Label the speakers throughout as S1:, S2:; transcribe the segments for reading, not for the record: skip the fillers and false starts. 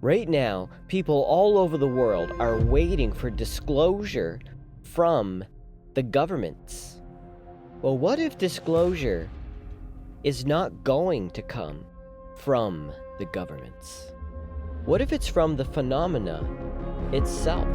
S1: Right now, people all over the world are waiting for disclosure from the governments. Well, what if disclosure is not going to come from the governments? What if it's from the phenomena itself?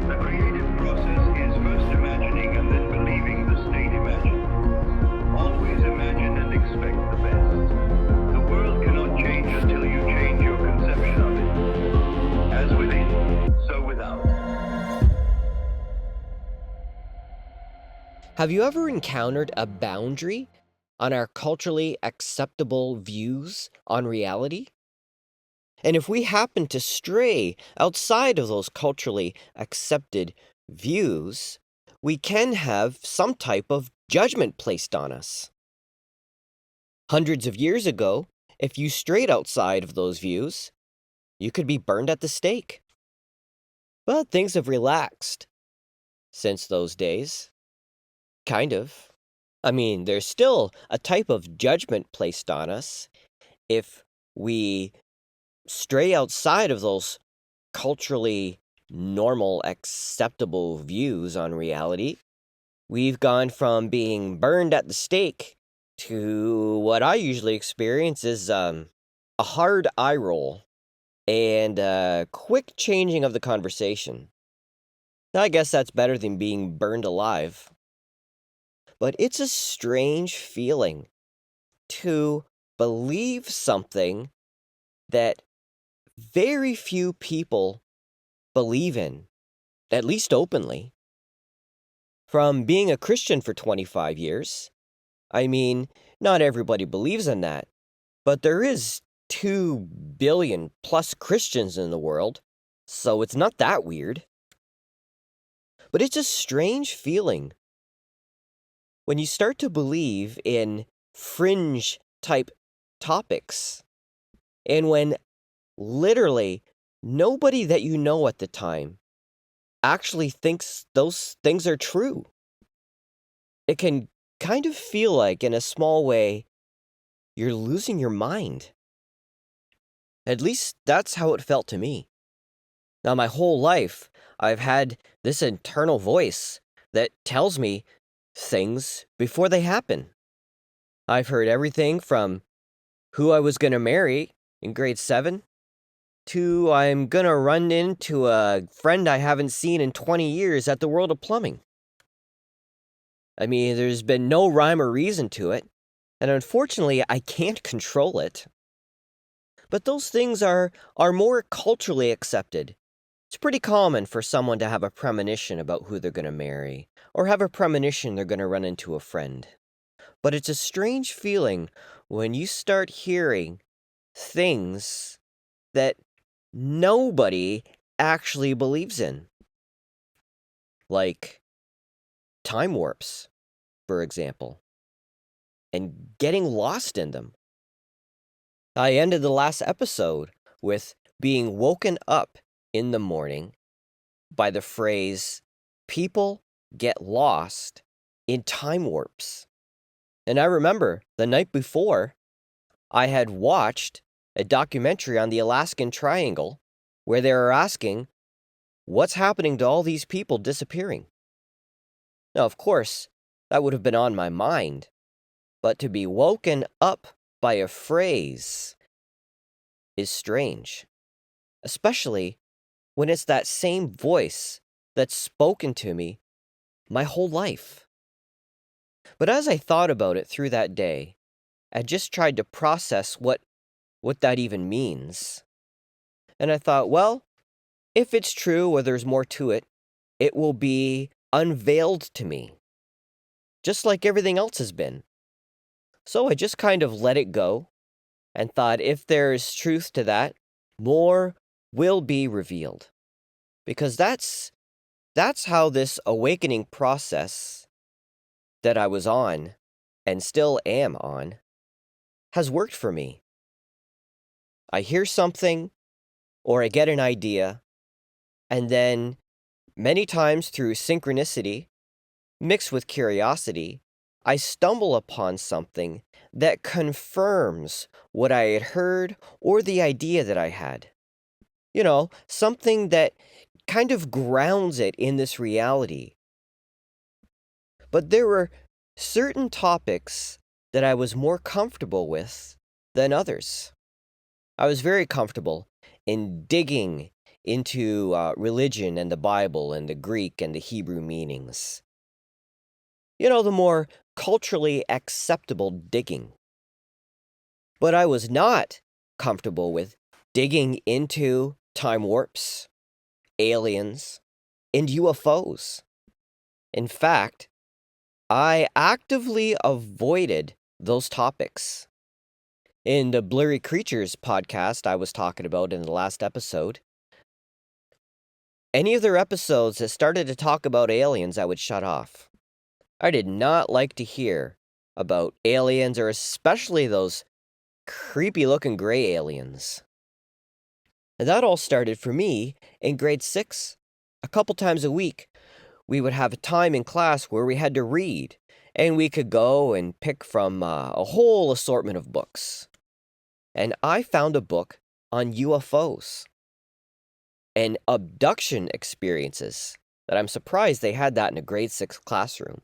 S2: The creative process is first imagining and then believing the state imagined. Always imagine and expect the best. The world cannot change until you change your conception of it. As within, so without.
S1: Have you ever encountered a boundary on our culturally acceptable views on reality? And if we happen to stray outside of those culturally accepted views, we can have some type of judgment placed on us. Hundreds of years ago, if you strayed outside of those views, you could be burned at the stake. But things have relaxed since those days. Kind of. I mean, there's still a type of judgment placed on us if we stray outside of those culturally normal, acceptable views on reality. We've gone from being burned at the stake to what I usually experience is a hard eye roll and a quick changing of the conversation. I guess that's better than being burned alive. But it's a strange feeling to believe something that very few people believe in, at least openly. From being a Christian for 25 years, I mean, not everybody believes in that, but there is 2 billion plus Christians in the world, so it's not that weird. But it's a strange feeling when you start to believe in fringe type topics, and when literally nobody that you know at the time actually thinks those things are true. It can kind of feel like, in a small way, you're losing your mind. At least that's how it felt to me. Now, my whole life, I've had this internal voice that tells me things before they happen. I've heard everything from who I was going to marry in grade 7 to I'm going to run into a friend I haven't seen in 20 years at the World of Plumbing. I mean, there's been no rhyme or reason to it, and unfortunately, I can't control it. But those things are more culturally accepted. It's pretty common for someone to have a premonition about who they're going to marry, or have a premonition they're going to run into a friend. But it's a strange feeling when you start hearing things that nobody actually believes in. Like time warps, for example, and getting lost in them. I ended the last episode with being woken up in the morning by the phrase, people get lost in time warps. And I remember the night before, I had watched a documentary on the Alaskan Triangle where they were asking, what's happening to all these people disappearing? Now, of course, that would have been on my mind, but to be woken up by a phrase is strange, especially when it's that same voice that's spoken to me my whole life. But as I thought about it through that day, I just tried to process what that even means. And I thought, well, if it's true or there's more to it, it will be unveiled to me, just like everything else has been. So I just kind of let it go and thought, if there's truth to that, more will be revealed. Because that's how this awakening process that I was on, and still am on, has worked for me. I hear something, or I get an idea, and then, many times through synchronicity, mixed with curiosity, I stumble upon something that confirms what I had heard or the idea that I had. Something that kind of grounds it in this reality. But there were certain topics that I was more comfortable with than others. I was very comfortable in digging into religion and the Bible and the Greek and the Hebrew meanings. The more culturally acceptable digging. But I was not comfortable with digging into time warps, aliens, and UFOs. In fact, I actively avoided those topics. In the Blurry Creatures podcast I was talking about in the last episode, any of their episodes that started to talk about aliens, I would shut off. I did not like to hear about aliens, or especially those creepy-looking gray aliens. And that all started for me in grade 6. A couple times a week, we would have a time in class where we had to read, and we could go and pick from a whole assortment of books. And I found a book on UFOs and abduction experiences that I'm surprised they had that in a grade 6 classroom.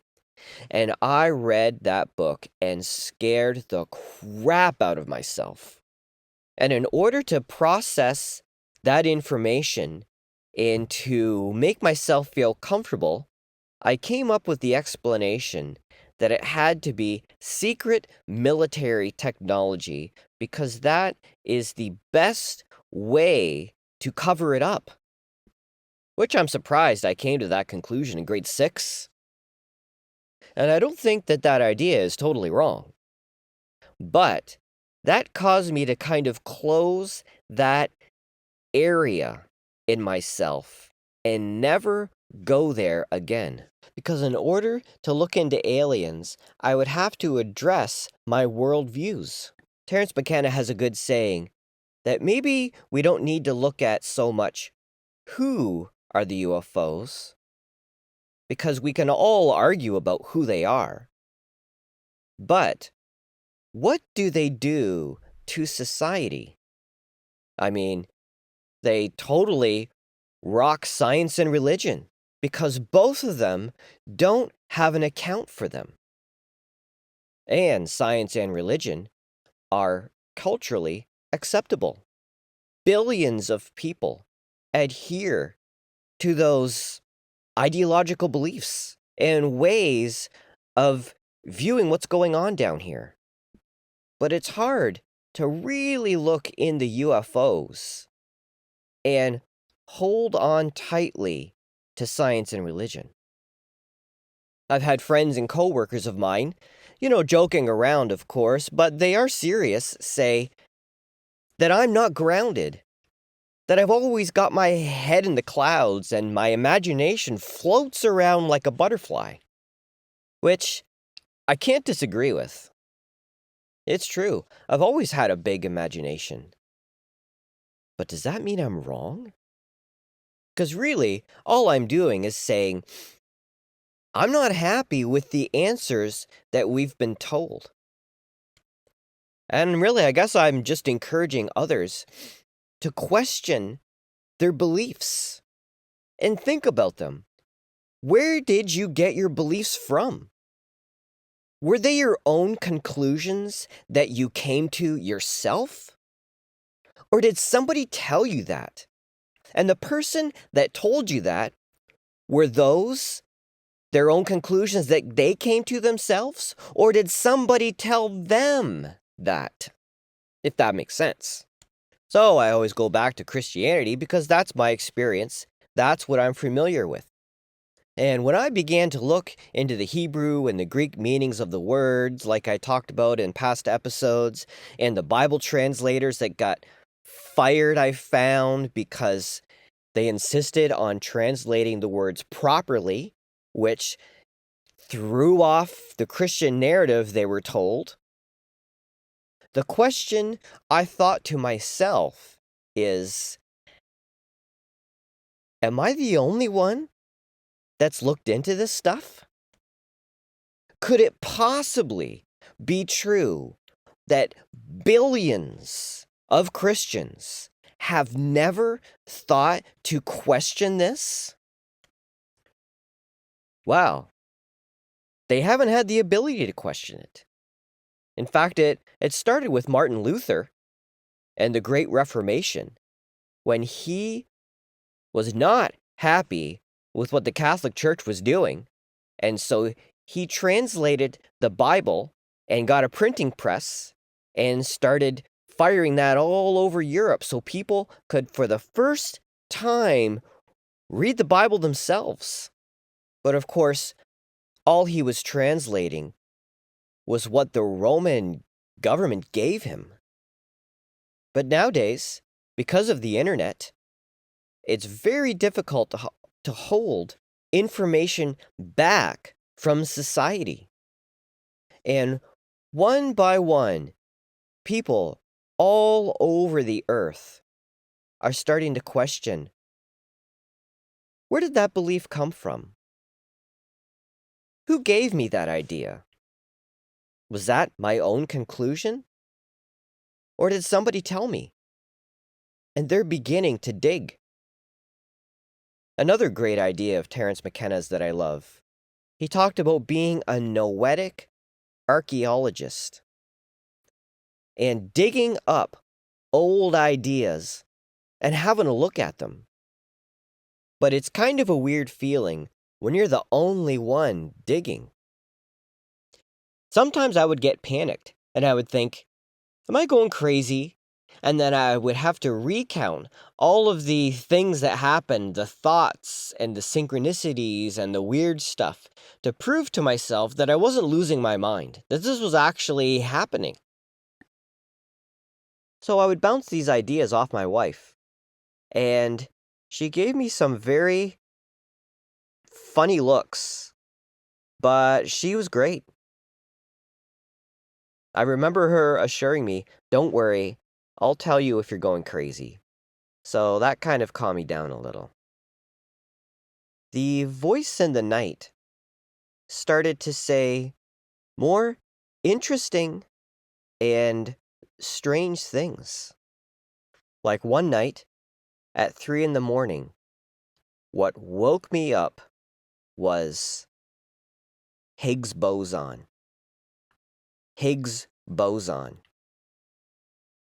S1: And I read that book and scared the crap out of myself. And in order to process that information and to make myself feel comfortable, I came up with the explanation that it had to be secret military technology because that is the best way to cover it up. Which I'm surprised I came to that conclusion in grade 6. And I don't think that idea is totally wrong. But that caused me to kind of close that area in myself and never go there again. Because in order to look into aliens, I would have to address my worldviews. Terence McKenna has a good saying that maybe we don't need to look at so much who are the UFOs, because we can all argue about who they are. But what do they do to society? I mean, they totally rock science and religion, because both of them don't have an account for them. And science and religion are culturally acceptable. Billions of people adhere to those ideological beliefs and ways of viewing what's going on down here. But it's hard to really look into UFOs and hold on tightly to science and religion. I've had friends and coworkers of mine, joking around, of course, but they are serious, say that I'm not grounded, that I've always got my head in the clouds and my imagination floats around like a butterfly, which I can't disagree with. It's true, I've always had a big imagination. But does that mean I'm wrong? Because really, all I'm doing is saying, I'm not happy with the answers that we've been told. And really, I guess I'm just encouraging others to question their beliefs and think about them. Where did you get your beliefs from? Were they your own conclusions that you came to yourself? Or did somebody tell you that? And the person that told you that, were those their own conclusions that they came to themselves? Or did somebody tell them that? If that makes sense. So I always go back to Christianity because that's my experience. That's what I'm familiar with. And when I began to look into the Hebrew and the Greek meanings of the words, like I talked about in past episodes, and the Bible translators that got fired, I found, because they insisted on translating the words properly, which threw off the Christian narrative they were told. The question I thought to myself is, am I the only one that's looked into this stuff? Could it possibly be true that billions of Christians have never thought to question this? Wow. They haven't had the ability to question it. In fact, it started with Martin Luther and the Great Reformation, when he was not happy with what the Catholic Church was doing, and so he translated the Bible and got a printing press and started firing that all over Europe so people could, for the first time, read the Bible themselves. But of course, all he was translating was what the Roman government gave him. But nowadays, because of the internet, it's very difficult to hold information back from society. And one by one, people all over the earth are starting to question, where did that belief come from? Who gave me that idea? Was that my own conclusion? Or did somebody tell me? And they're beginning to dig. Another great idea of Terence McKenna's that I love, he talked about being a noetic archaeologist and digging up old ideas and having a look at them. But it's kind of a weird feeling when you're the only one digging. Sometimes I would get panicked and I would think, am I going crazy? And then I would have to recount all of the things that happened, the thoughts and the synchronicities and the weird stuff, to prove to myself that I wasn't losing my mind, that this was actually happening. So I would bounce these ideas off my wife, and she gave me some very funny looks, but she was great. I remember her assuring me, don't worry, I'll tell you if you're going crazy. So that kind of calmed me down a little. The voice in the night started to say more interesting and strange things. Like one night at 3 a.m, what woke me up was Higgs boson. Higgs boson.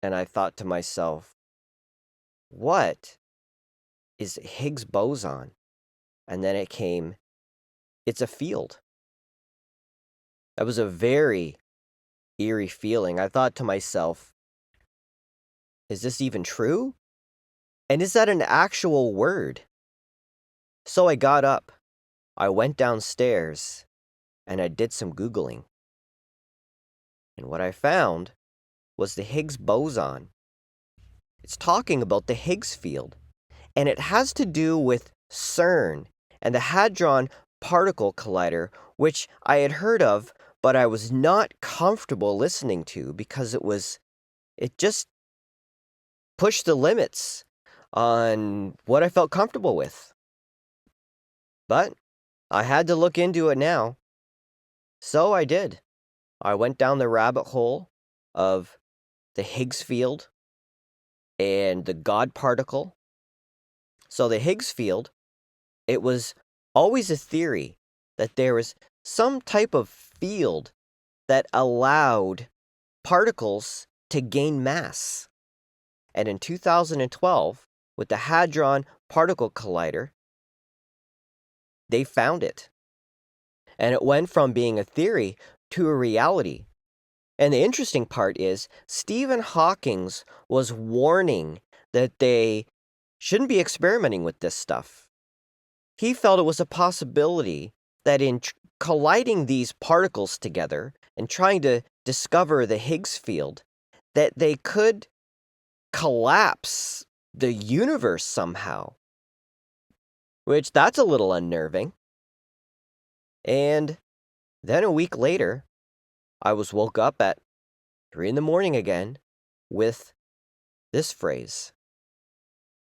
S1: And I thought to myself, what is Higgs boson? And then it came, it's a field. That was a very eerie feeling. I thought to myself, is this even true? And is that an actual word? So I got up, I went downstairs, and I did some Googling. And what I found was the Higgs boson. It's talking about the Higgs field, and it has to do with CERN and the Hadron Particle Collider, which I had heard of, but I was not comfortable listening to because it just pushed the limits on what I felt comfortable with. But I had to look into it now. So I did. I went down the rabbit hole of the Higgs field and the God particle. So the Higgs field, it was always a theory that there was some type of field that allowed particles to gain mass. And in 2012, with the Hadron Particle Collider, they found it. And it went from being a theory to a reality. And the interesting part is, Stephen Hawking was warning that they shouldn't be experimenting with this stuff. He felt it was a possibility that in colliding these particles together and trying to discover the Higgs field, that they could collapse the universe somehow. Which, that's a little unnerving. And then a week later, I was woke up at 3 a.m. again with this phrase: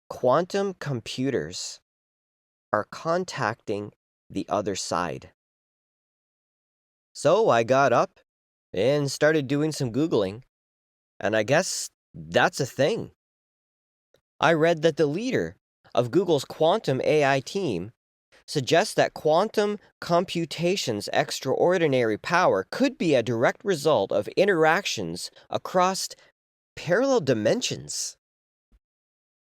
S1: quantum computers are contacting the other side. So I got up and started doing some Googling, and I guess that's a thing. I read that the leader of Google's quantum AI team suggests that quantum computation's extraordinary power could be a direct result of interactions across parallel dimensions.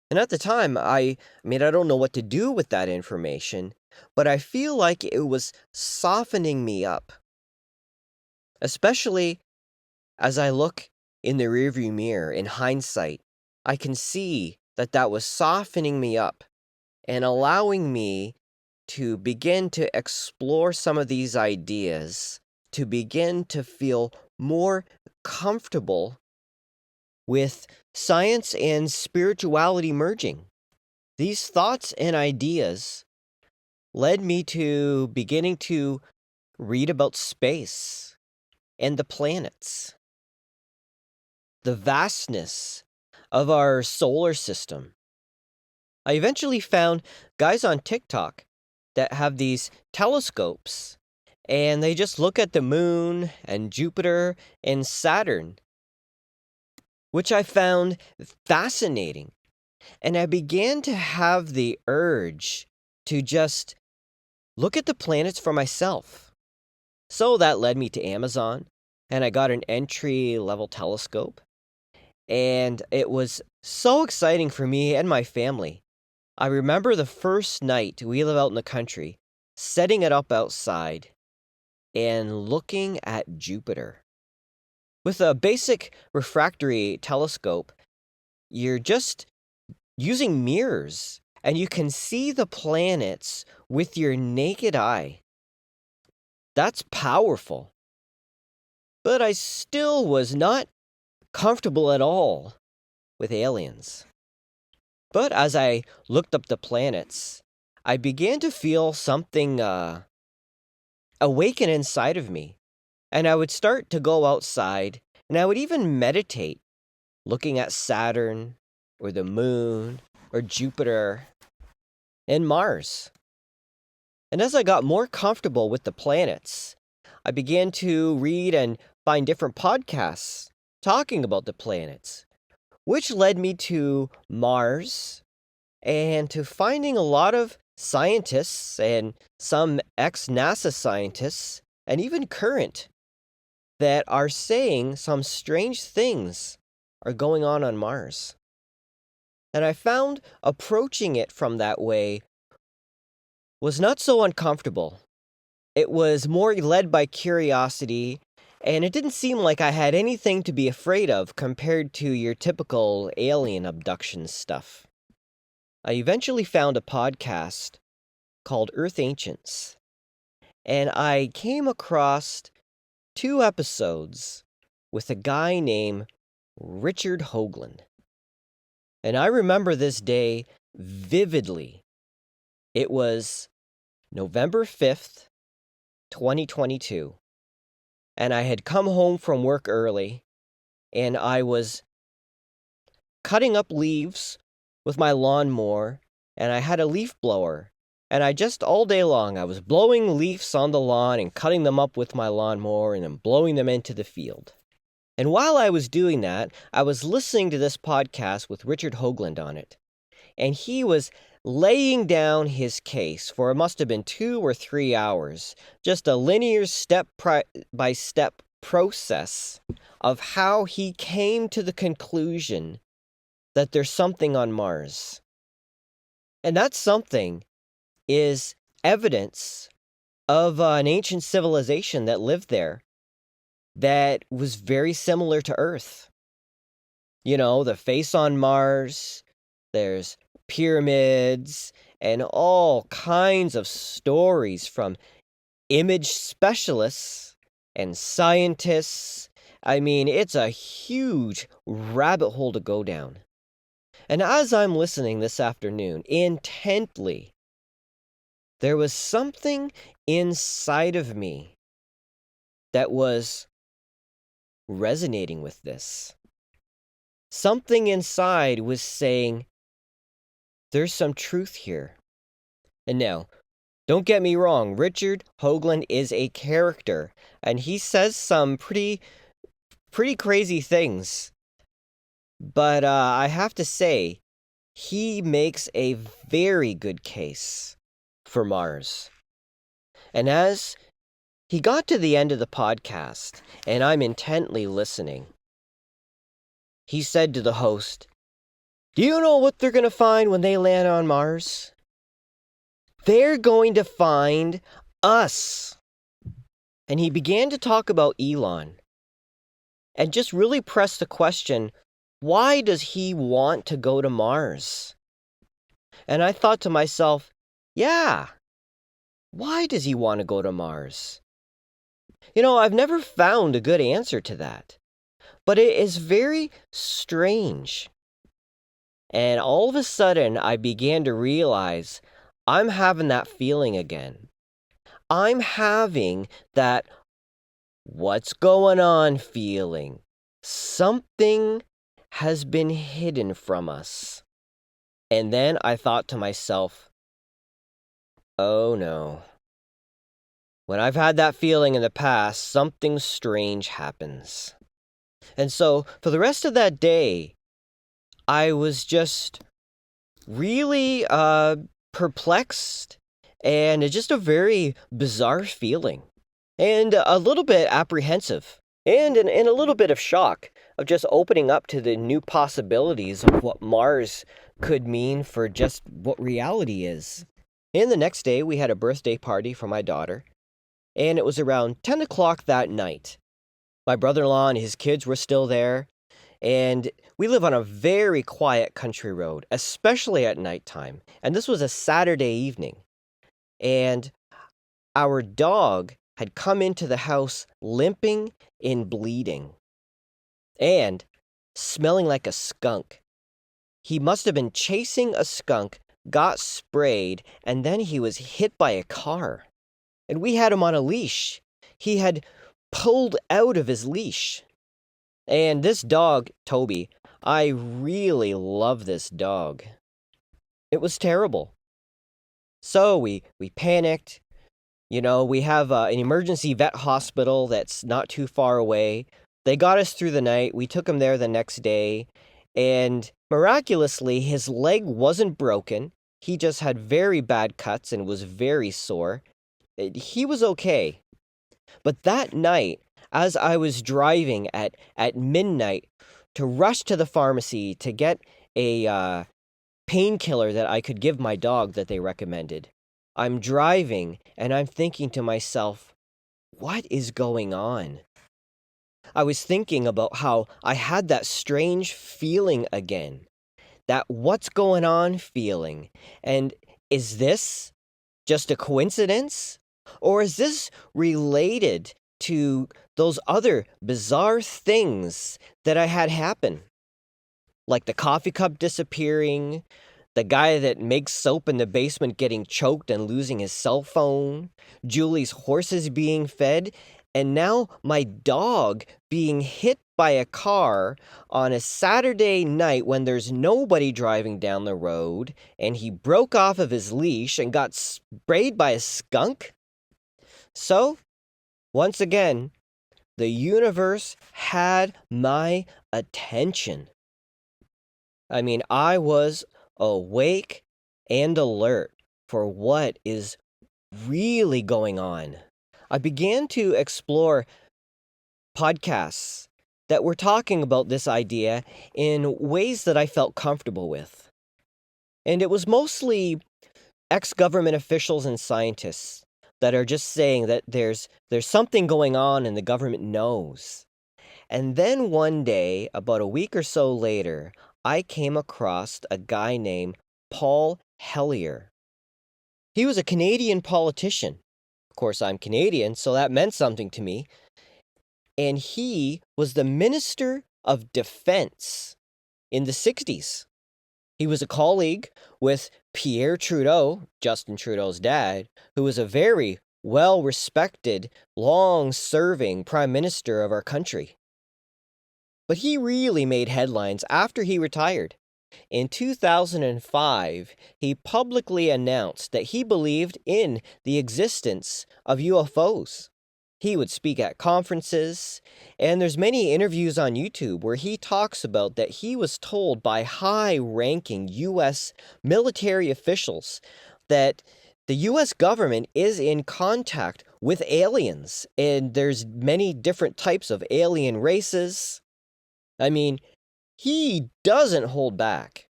S1: And at the time, I don't know what to do with that information, but I feel like it was softening me up, especially as I look in the rearview mirror in hindsight. I can see that that was softening me up and allowing me to begin to explore some of these ideas, to begin to feel more comfortable with science and spirituality merging. These thoughts and ideas led me to beginning to read about space and the planets, the vastness of our solar system. I eventually found guys on TikTok that have these telescopes and they just look at the moon and Jupiter and Saturn, which I found fascinating. And I began to have the urge to just look at the planets for myself. So that led me to Amazon, and I got an entry level telescope. And it was so exciting for me and my family. I remember the first night we live out in the country, setting it up outside and looking at Jupiter. With a basic refractory telescope, you're just using mirrors and you can see the planets with your naked eye. That's powerful. But I still was not comfortable at all with aliens. But as I looked up the planets, I began to feel something awaken inside of me. And I would start to go outside and I would even meditate, looking at Saturn or the moon or Jupiter and Mars. And as I got more comfortable with the planets, I began to read and find different podcasts talking about the planets, which led me to Mars and to finding a lot of scientists and some ex NASA scientists, and even current, that are saying some strange things are going on Mars. And I found approaching it from that way was not so uncomfortable. It was more led by curiosity, and it didn't seem like I had anything to be afraid of compared to your typical alien abduction stuff. I eventually found a podcast called Earth Ancients, and I came across 2 episodes with a guy named Richard Hoagland. And I remember this day vividly. It was November 5th, 2022. And I had come home from work early, and I was cutting up leaves with my lawnmower, and I had a leaf blower. And I just all day long, I was blowing leaves on the lawn and cutting them up with my lawnmower and then blowing them into the field. And while I was doing that, I was listening to this podcast with Richard Hoagland on it. And he was laying down his case for it must have been 2 or 3 hours, just a linear step-by-step process of how he came to the conclusion that there's something on Mars. And that something is evidence of an ancient civilization that lived there that was very similar to Earth. You know, the face on Mars, there's pyramids, and all kinds of stories from image specialists and scientists. I mean, it's a huge rabbit hole to go down. And as I'm listening this afternoon intently, there was something inside of me that was resonating with this. Something inside was saying, there's some truth here. And now, Don't get me wrong, Richard Hoagland is a character, and he says some pretty crazy things. But I have to say, he makes a very good case for Mars. And as he got to the end of the podcast, and I'm intently listening, he said to the host, "Do you know what they're going to find when they land on Mars? They're going to find us." And he began to talk about Elon and just really press the question, why does he want to go to Mars? And I thought to myself, yeah, why does he want to go to Mars? I've never found a good answer to that, but it is very strange. And all of a sudden, I began to realize I'm having that feeling again. I'm having that what's going on feeling. Something has been hidden from us. And then I thought to myself, oh no. When I've had that feeling in the past, something strange happens. And so for the rest of that day, I was just really perplexed and just a very bizarre feeling and a little bit apprehensive and a little bit of shock of just opening up to the new possibilities of what Mars could mean for just what reality is. And the next day, we had a birthday party for my daughter, and it was around 10 o'clock that night. My brother-in-law and his kids were still there, and we live on a very quiet country road, especially at nighttime. And this was a Saturday evening, and our dog had come into the house limping and bleeding and smelling like a skunk. He must have been chasing a skunk, got sprayed, and then he was hit by a car. And we had him on a leash. He had pulled out of his leash. And this dog, Toby, I really love this dog. It was terrible. So we panicked. We have an emergency vet hospital that's not too far away. They got us through the night. We took him there the next day. And miraculously, his leg wasn't broken. He just had very bad cuts and was very sore. He was okay. But that night, as I was driving at midnight to rush to the pharmacy to get a painkiller that I could give my dog that they recommended, I'm driving and I'm thinking to myself, what is going on? I was thinking about how I had that strange feeling again, that what's going on feeling. And is this just a coincidence? Or is this related to those other bizarre things that I had happen? Like the coffee cup disappearing, the guy that makes soap in the basement getting choked and losing his cell phone, Julie's horses being fed, and now my dog being hit by a car on a Saturday night when there's nobody driving down the road, and he broke off of his leash and got sprayed by a skunk? So, once again, the universe had my attention. I mean, I was awake and alert for what is really going on. I began to explore podcasts that were talking about this idea in ways that I felt comfortable with. And it was mostly ex-government officials and scientists that are just saying that there's something going on and the government knows. And then one day, about a week or so later, I came across a guy named Paul Hellyer. He was a Canadian politician. Of course, I'm Canadian, so that meant something to me. And he was the Minister of Defense in the 60s. He was a colleague with Pierre Trudeau, Justin Trudeau's dad, who was a very well-respected, long-serving prime minister of our country. But he really made headlines after he retired. In 2005, he publicly announced that he believed in the existence of UFOs. He would speak at conferences, and there's many interviews on YouTube where he talks about that he was told by high-ranking US military officials that the US government is in contact with aliens, and there's many different types of alien races. I mean, he doesn't hold back.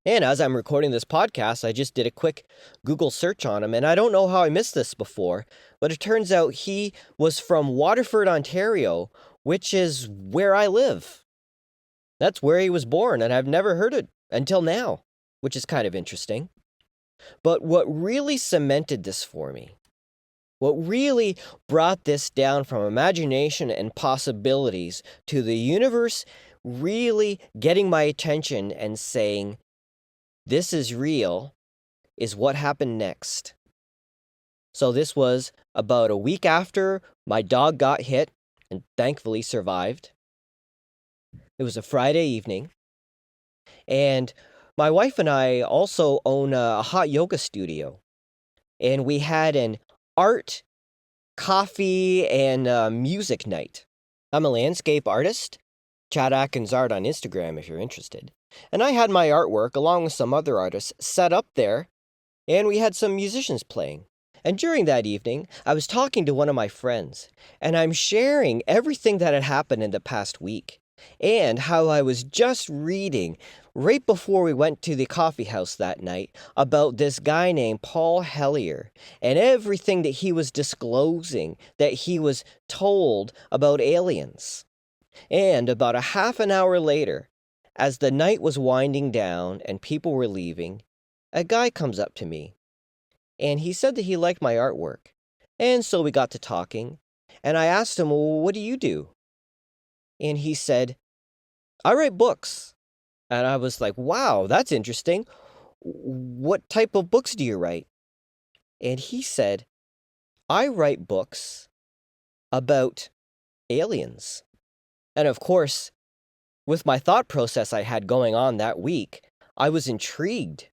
S1: And as I'm recording this podcast, I just did a quick Google search on him, and I don't know how I missed this before, but it turns out he was from Waterford, Ontario, which is where I live. That's where he was born, and I've never heard it until now, which is kind of interesting. But what really cemented this for me, what really brought this down from imagination and possibilities to the universe really getting my attention and saying, this is real, is what happened next. So this was about a week after my dog got hit and thankfully survived. It was a Friday evening, and my wife and I also own a hot yoga studio, and we had an art, coffee, and music night. I'm a landscape artist, Chad Atkins Art on Instagram if you're interested. And I had my artwork along with some other artists set up there, and we had some musicians playing. And during that evening, I was talking to one of my friends, and I'm sharing everything that had happened in the past week, and how I was just reading right before we went to the coffee house that night about this guy named Paul Hellier and everything that he was disclosing that he was told about aliens. And about a half an hour later, as the night was winding down and people were leaving, a guy comes up to me, and he said that he liked my artwork. And so we got to talking, and I asked him, well, what do you do? And he said, I write books. And I was like, wow, that's interesting. What type of books do you write? And he said, I write books about aliens. And of course, with my thought process I had going on that week, I was intrigued.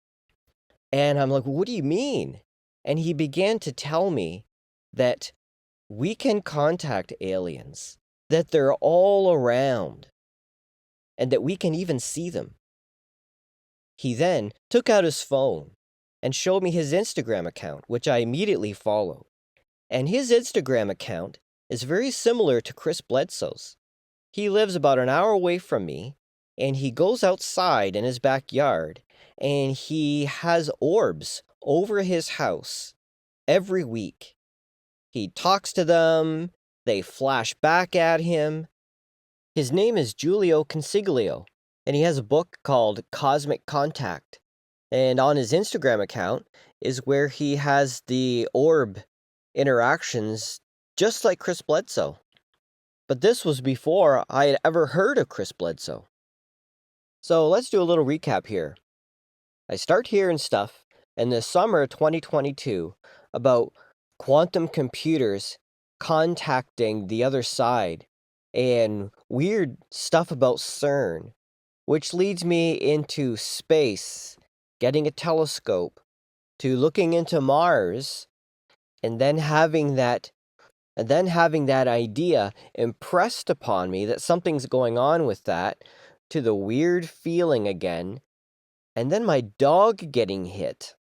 S1: And I'm like, what do you mean? And he began to tell me that we can contact aliens, that they're all around, and that we can even see them. He then took out his phone and showed me his Instagram account, which I immediately followed. And his Instagram account is very similar to Chris Bledsoe's. He lives about an hour away from me, and he goes outside in his backyard, and he has orbs over his house every week. He talks to them, they flash back at him. His name is Giulio Consiglio, and he has a book called Cosmic Contact. And on his Instagram account is where he has the orb interactions just like Chris Bledsoe. But this was before I had ever heard of Chris Bledsoe. So let's do a little recap here. I start hearing stuff in the summer of 2022 about quantum computers contacting the other side and weird stuff about CERN, which leads me into space, getting a telescope, to looking into Mars, and then having that idea impressed upon me that something's going on with that, to the weird feeling again, and then my dog getting hit,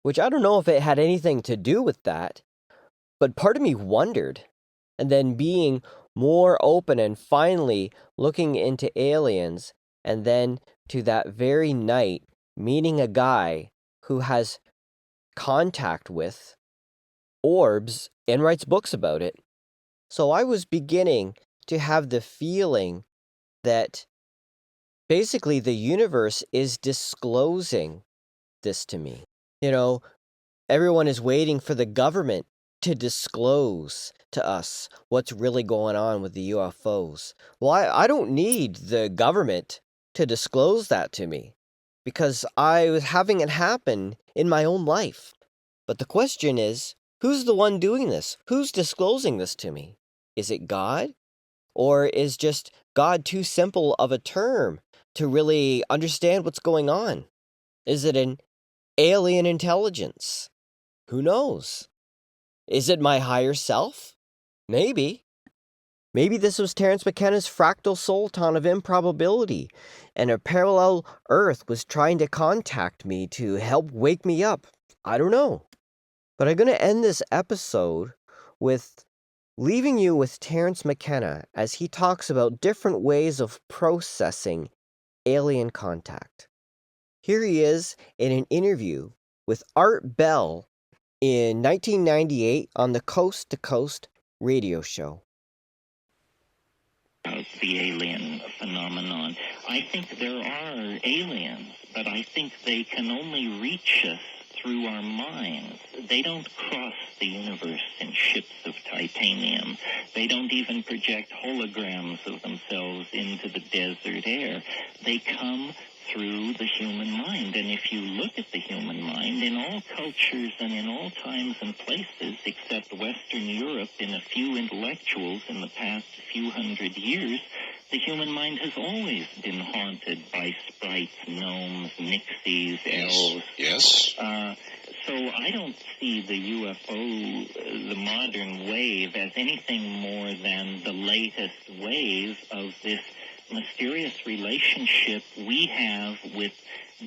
S1: which I don't know if it had anything to do with that, but part of me wondered, and then being more open and finally looking into aliens, and then to that very night meeting a guy who has contact with orbs and writes books about it. So I was beginning to have the feeling that basically the universe is disclosing this to me. You know, everyone is waiting for the government to disclose to us what's really going on with the UFOs. Well, I don't need the government to disclose that to me because I was having it happen in my own life. But the question is, who's the one doing this? Who's disclosing this to me? Is it God? Or is just God too simple of a term to really understand what's going on. Is it an alien intelligence? Who knows? Is it my higher self? Maybe. Maybe this was Terence McKenna's fractal sultan of improbability, and a parallel Earth was trying to contact me to help wake me up. I don't know. But I'm going to end this episode with leaving you with Terence McKenna as he talks about different ways of processing alien contact. Here he is in an interview with Art Bell in 1998 on the Coast to Coast radio show.
S3: The alien phenomenon. I think there are aliens, but I think they can only reach us through our minds. They don't cross the universe in ships of titanium. They don't even project holograms of themselves into the desert air. They come through the human mind. And if you look at the human mind, in all cultures and in all times and places, except Western Europe and a few intellectuals in the past few hundred years, the human mind has always been haunted by sprites, gnomes, nixies, elves.
S4: Yes.
S3: So I don't see the UFO, the modern wave, as anything more than the latest wave of this mysterious relationship we have with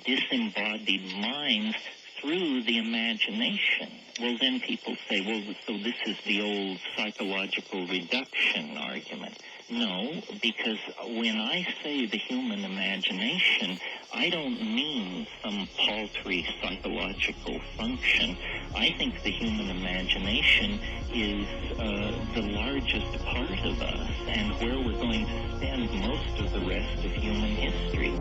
S3: disembodied minds through the imagination. Well, then people say, well, so this is the old psychological reduction argument. No, because when I say the human imagination, I don't mean some paltry psychological function. I think the human imagination is the largest part of us and where we're going to spend most of the rest of human history.